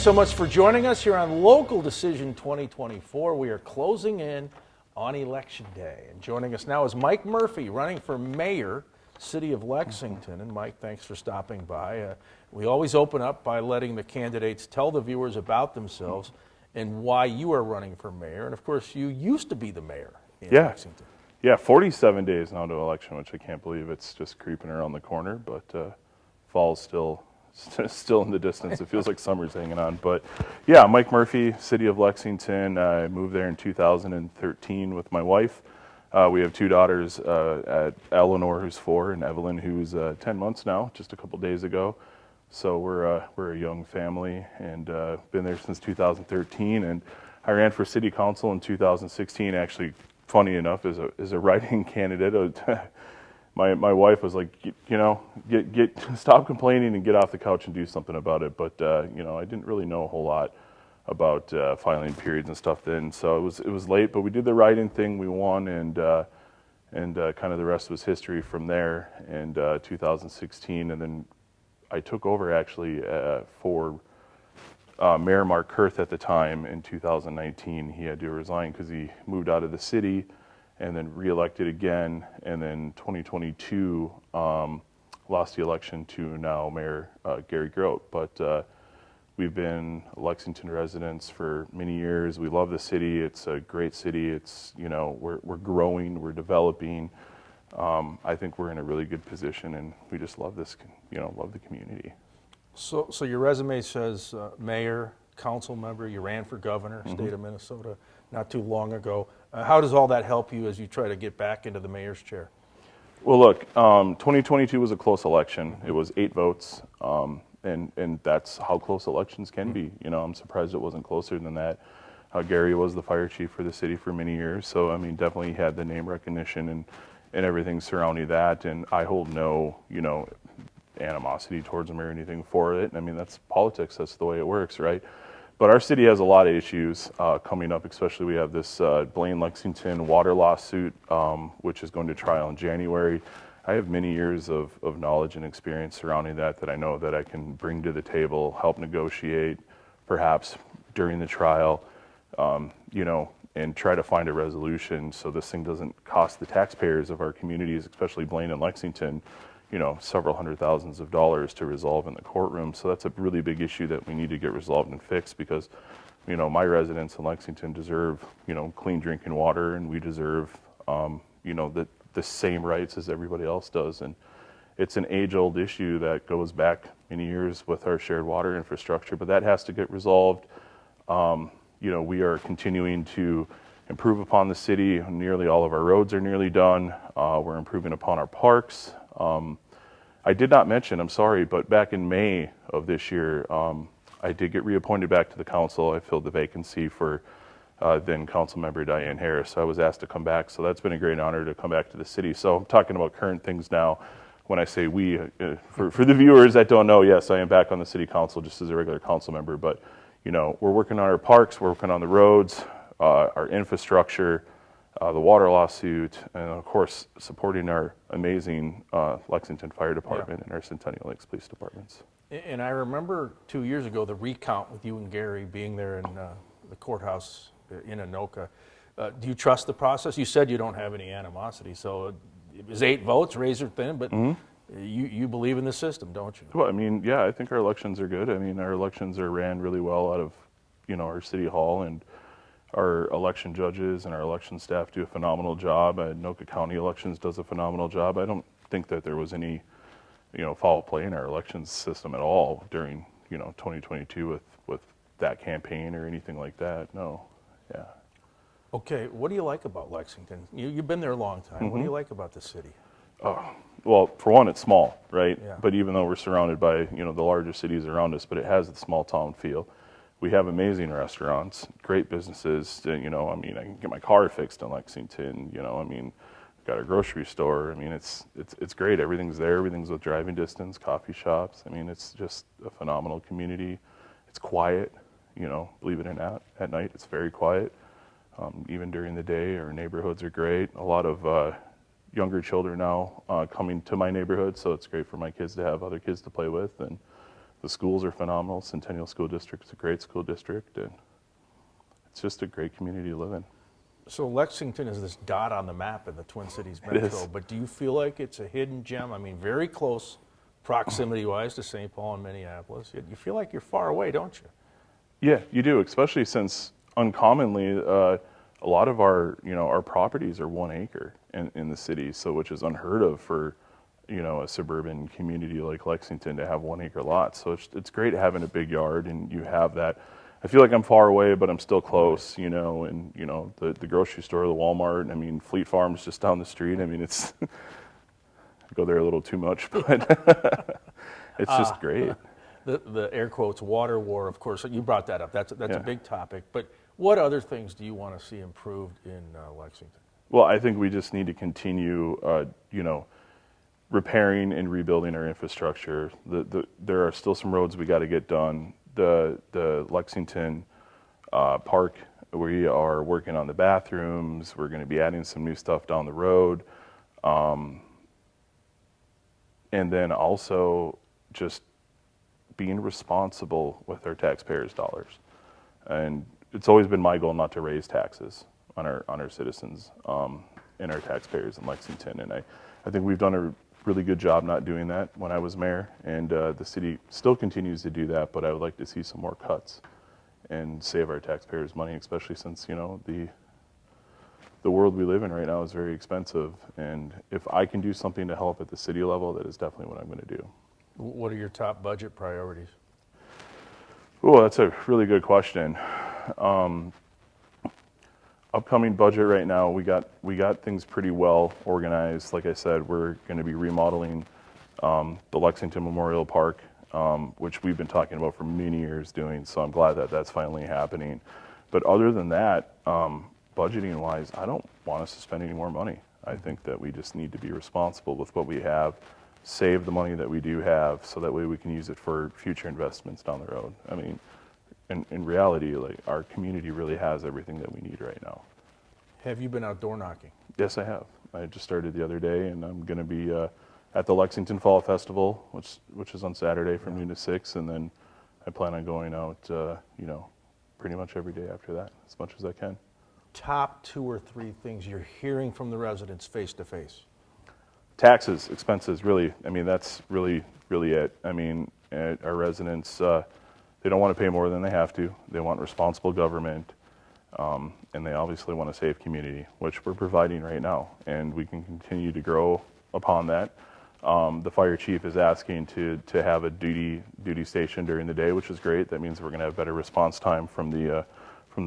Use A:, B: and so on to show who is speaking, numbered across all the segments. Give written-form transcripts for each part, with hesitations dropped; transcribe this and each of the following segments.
A: so much for joining us here on Local Decision 2024. We are closing in on Election Day. And joining us now is Mike Murphy, running for mayor, City of Lexington. And Mike, thanks for stopping by. We always open up by letting the candidates tell the viewers about themselves and why you are running for mayor. And of course, you used to be the mayor in Lexington.
B: Yeah, 47 days now to election, which I can't believe it's just creeping around the corner, but fall's still in the distance. It feels like summer's hanging on. But yeah, Mike Murphy, City of Lexington. I moved there in 2013 with my wife. We have two daughters, Eleanor, who's 4, and Evelyn, who's 10 months now, just a couple days ago. So we're a young family, and been there since 2013. And I ran for city council in 2016. Actually, funny enough, as a write-in candidate. My wife was like, stop complaining and get off the couch and do something about it. But I didn't really know a whole lot about filing periods and stuff then, so it was late. But we did the write-in thing, we won, and kind of the rest was history from there. And 2016, and then I took over actually for Mayor Mark Kurth at the time in 2019. He had to resign because he moved out of the city, and then reelected again, and then 2022 lost the election to now Mayor Gary Grote. But we've been Lexington residents for many years. We love the city. It's a great city. It's we're growing, we're developing. I think we're in a really good position, and we just love this, love the community.
A: So your resume says mayor, council member. You ran for governor, state of Minnesota, not too long ago. How does all that help you as you try to get back into the mayor's chair?
B: Well, look, 2022 was a close election. It was 8 votes, and that's how close elections can be. I'm surprised it wasn't closer than that. Gary was the fire chief for the city for many years, so I mean, definitely had the name recognition and everything surrounding that. And I hold no, animosity towards him or anything for it. I mean, that's politics. That's the way it works, right? But our city has a lot of issues coming up, especially we have this Blaine Lexington water lawsuit, which is going to trial in January. I have many years of knowledge and experience surrounding that I know that I can bring to the table, help negotiate, perhaps during the trial, and try to find a resolution so this thing doesn't cost the taxpayers of our communities, especially Blaine and Lexington, several hundred thousands of dollars to resolve in the courtroom. So that's a really big issue that we need to get resolved and fixed, because, my residents in Lexington deserve, clean drinking water, and we deserve, the same rights as everybody else does. And it's an age-old issue that goes back many years with our shared water infrastructure, but that has to get resolved. We are continuing to improve upon the city. Nearly all of our roads are nearly done. We're improving upon our parks. I did not mention, I'm sorry, but back in May of this year, I did get reappointed back to the council. I filled the vacancy for then council member Diane Harris. So I was asked to come back, so that's been a great honor to come back to the city. So I'm talking about current things now. When I say we, for the viewers that don't know, yes, I am back on the city council just as a regular council member, but we're working on our parks, we're working on the roads, our infrastructure, the water lawsuit, and of course supporting our amazing Lexington Fire Department and our Centennial Lakes Police Departments.
A: And I remember 2 years ago the recount with you and Gary being there in the courthouse in Anoka. Do you trust the process? You said you don't have any animosity, so it was 8 votes, razor thin, but you believe in the system, don't you?
B: Well, I mean, yeah, I think our elections are good. I mean, our elections are ran really well out of, our city hall, and our election judges and our election staff do a phenomenal job. Anoka County Elections does a phenomenal job. I don't think that there was any, foul play in our elections system at all during, 2022 with that campaign or anything like that. No, yeah.
A: Okay, what do you like about Lexington? You've been there a long time. What do you like about the city?
B: Well, for one, it's small, right?
A: Yeah.
B: But even though we're surrounded by, the larger cities around us, but it has the small town feel. We have amazing restaurants, great businesses. I can get my car fixed in Lexington. We've got a grocery store. I mean, it's great. Everything's there. Everything's with driving distance. Coffee shops. I mean, it's just a phenomenal community. It's quiet. Believe it or not, at night it's very quiet. Even during the day, our neighborhoods are great. A lot of younger children now coming to my neighborhood, so it's great for my kids to have other kids to play with, and The schools are phenomenal. Centennial School District is a great school district, and it's just a great community to live in.
A: So Lexington is this dot on the map in the Twin Cities Metro, but do you feel like it's a hidden gem? I mean, very close proximity-wise to St. Paul and Minneapolis. You feel like you're far away, don't you?
B: Yeah, you do, especially since uncommonly a lot of our properties are 1 acre in the city, so which is unheard of for a suburban community like Lexington to have 1 acre lots. So it's great having a big yard, and you have that. I feel like I'm far away, but I'm still close, and the grocery store, the Walmart, I mean, Fleet Farm's just down the street. I mean, it's, I go there a little too much, but it's just great.
A: The air quotes water war, of course, you brought that up. That's a big topic. But what other things do you want to see improved in Lexington?
B: Well, I think we just need to continue, repairing and rebuilding our infrastructure. There are still some roads we got to get done. The Lexington Park, we are working on the bathrooms. We're going to be adding some new stuff down the road. And then also just being responsible with our taxpayers' dollars. And it's always been my goal not to raise taxes on our citizens and our taxpayers in Lexington. And I think we've done a really good job not doing that when I was mayor, and the city still continues to do that, but I would like to see some more cuts and save our taxpayers money, especially since the world we live in right now is very expensive, and if I can do something to help at the city level, that is definitely what I'm going to do.
A: What are your top budget priorities?
B: Oh, that's a really good question. Upcoming budget right now, we got things pretty well organized. Like I said, we're going to be remodeling the Lexington Memorial Park, which we've been talking about for many years doing, so I'm glad that that's finally happening. But other than that, budgeting wise, I don't want us to spend any more money. I think that we just need to be responsible with what we have, save the money that we do have, so that way we can use it for future investments down the road. I mean, in reality, like, our community really has everything that we need right now.
A: Have you been out door knocking?
B: Yes, I have. I just started the other day, and I'm going to be at the Lexington Fall Festival, which is on Saturday from noon to 6, and then I plan on going out, pretty much every day after that, as much as I can.
A: Top 2 or 3 things you're hearing from the residents face to face?
B: Taxes, expenses, really. I mean, that's really, really it. I mean, our residents, they don't want to pay more than they have to. They want responsible government, and they obviously want a safe community, which we're providing right now, and we can continue to grow upon that. The fire chief is asking to have a duty station during the day, which is great. That means we're going to have better response time from the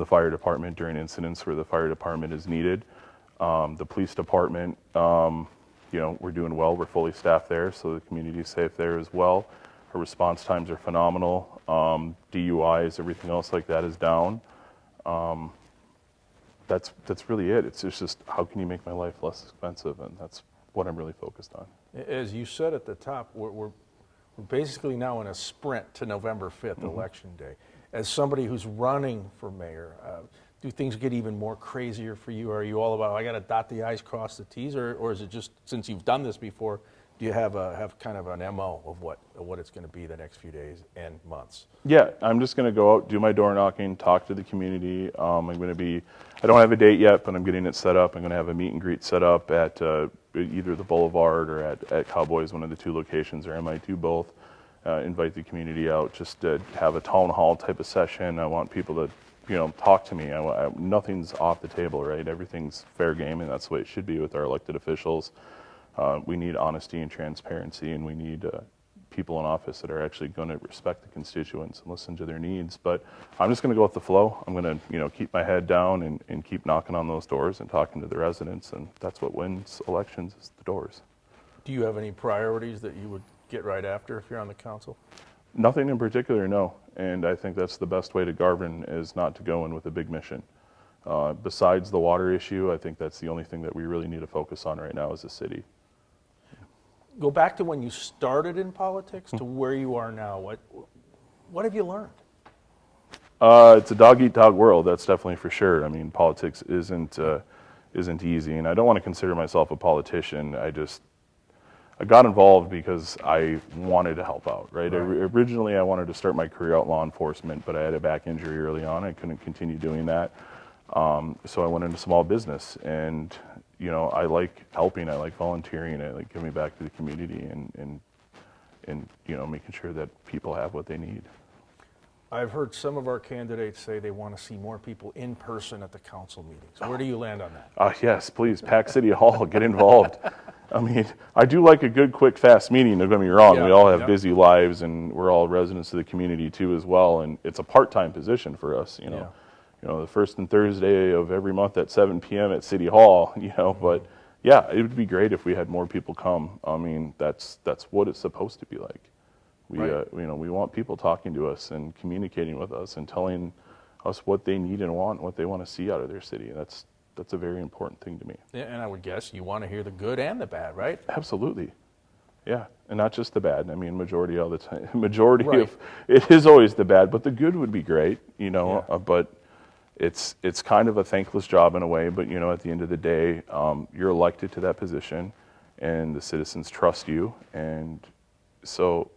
B: fire department during incidents where the fire department is needed. The police department, we're doing well. We're fully staffed there, so the community is safe there as well. Our response times are phenomenal. DUIs, everything else like that is down. That's really it. It's just how can you make my life less expensive, and that's what I'm really focused on.
A: As you said at the top, we're basically now in a sprint to November 5th, Election Day. As somebody who's running for mayor, do things get even more crazier for you? Are you all about, I got to dot the I's, cross the T's, or is it just, since you've done this before, do you have kind of an MO of what it's going to be the next few days and months? Yeah,
B: I'm just going to go out, do my door knocking, talk to the community. I'm going to be, I don't have a date yet, but I'm getting it set up. I'm going to have a meet and greet set up at either the Boulevard or at Cowboys, one of the 2 locations, or I might do both. Invite the community out, just to have a town hall type of session. I want people to talk to me. Nothing's off the table, right? Everything's fair game, and that's the way it should be with our elected officials. We need honesty and transparency, and we need people in office that are actually going to respect the constituents and listen to their needs. But I'm just going to go with the flow. I'm going to keep my head down and keep knocking on those doors and talking to the residents, and that's what wins elections, is the doors.
A: Do you have any priorities that you would get right after if you're on the council?
B: Nothing in particular, no. And I think that's the best way to govern, is not to go in with a big mission. Besides the water issue, I think that's the only thing that we really need to focus on right now as a city.
A: Go back to when you started in politics to where you are now. What have you learned?
B: It's a dog-eat-dog world, that's definitely for sure. I mean, politics isn't easy, and I don't want to consider myself a politician. I got involved because I wanted to help out, right?
A: Right.
B: Originally, I wanted to start my career out in law enforcement, but I had a back injury early on. I couldn't continue doing that. So I went into small business, and, you know, I like helping, I like volunteering, I like giving back to the community and you know, making sure that people have what they need.
A: I've heard some of our candidates say they want to see more people in person at the council meetings. Where do you land on that?
B: Yes, please, pack City Hall, get involved. I mean, I do like a good, quick, fast meeting, don't get me wrong.
A: Yeah,
B: We all have
A: yeah.
B: busy lives, and we're all residents of the community too as well, and it's a part-time position for us, you know.
A: Yeah.
B: You know, the first and Thursday of every month at 7 p.m. at City Hall, you know, but yeah, it would be great if we had more people come. I mean, that's what it's supposed to be like. We,
A: Right.
B: you know, we want people talking to us and communicating with us and telling us what they need and want, what they want to see out of their city. That's a very important thing to me.
A: Yeah, and I would guess you want to hear the good and the bad, right?
B: Absolutely. Yeah, and not just the bad. I mean, majority all the time. Majority
A: Right.
B: of it is always the bad, but the good would be great, you know.
A: Yeah.
B: But it's kind of a thankless job in a way. But you know, at the end of the day, you're elected to that position, and the citizens trust you, and so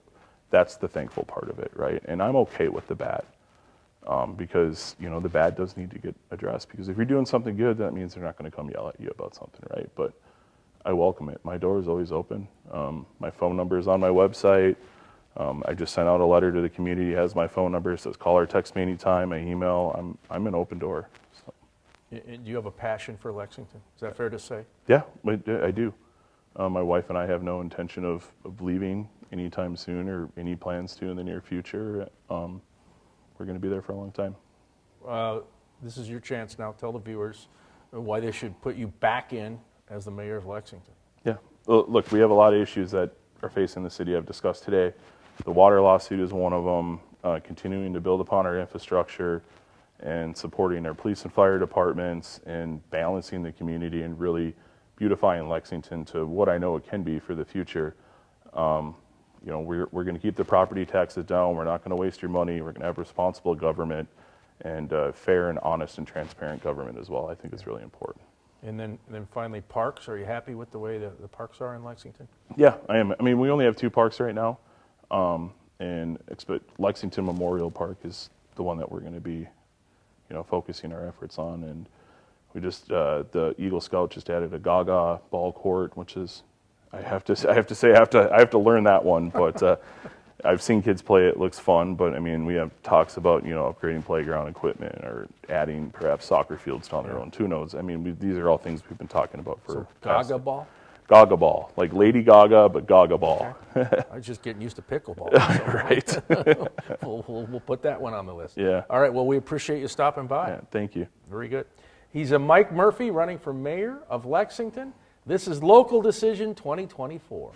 B: that's the thankful part of it, right? And I'm okay with the bad, because you know the bad does need to get addressed. Because if you're doing something good, that means they're not going to come yell at you about something, right? But I welcome it. My door is always open. My phone number is on my website. I just sent out a letter to the community. It has my phone number. It says call or text me anytime. My email. I'm an open door. So.
A: And do you have a passion for Lexington? Is that fair to say?
B: Yeah, I do. My wife and I have no intention of leaving anytime soon or any plans to in the near future. We're going to be there for a long time.
A: This is your chance now. Tell the viewers why they should put you back in as the mayor of Lexington.
B: Yeah. Well, look, we have a lot of issues that are facing the city I've discussed today. The water lawsuit is one of them, continuing to build upon our infrastructure and supporting our police and fire departments and balancing the community and really beautifying Lexington to what I know it can be for the future. You know, we're going to keep the property taxes down. We're not going to waste your money. We're going to have responsible government and fair and honest and transparent government as well. I think it's really important.
A: And then finally, parks. Are you happy with the way the parks are in Lexington?
B: Yeah, I am. I mean, we only have 2 parks right now, and Lexington Memorial Park is the one that we're going to be, you know, focusing our efforts on. And we just the Eagle Scout just added a Gaga ball court, which is I have to learn that one, but I've seen kids play it. It looks fun, but I mean, we have talks about, you know, upgrading playground equipment or adding perhaps soccer fields down their own. Who knows? I mean, these are all things we've been talking about for.
A: So Gaga ball?
B: Gaga ball, like Lady Gaga, but Gaga ball.
A: Okay. I was just getting used to pickleball. So
B: Right.
A: we'll put that one on the list.
B: Yeah.
A: All right. Well, we appreciate you stopping by.
B: Yeah, thank you.
A: Very good. He's a Mike Murphy running for mayor of Lexington. This is Local Decision 2024.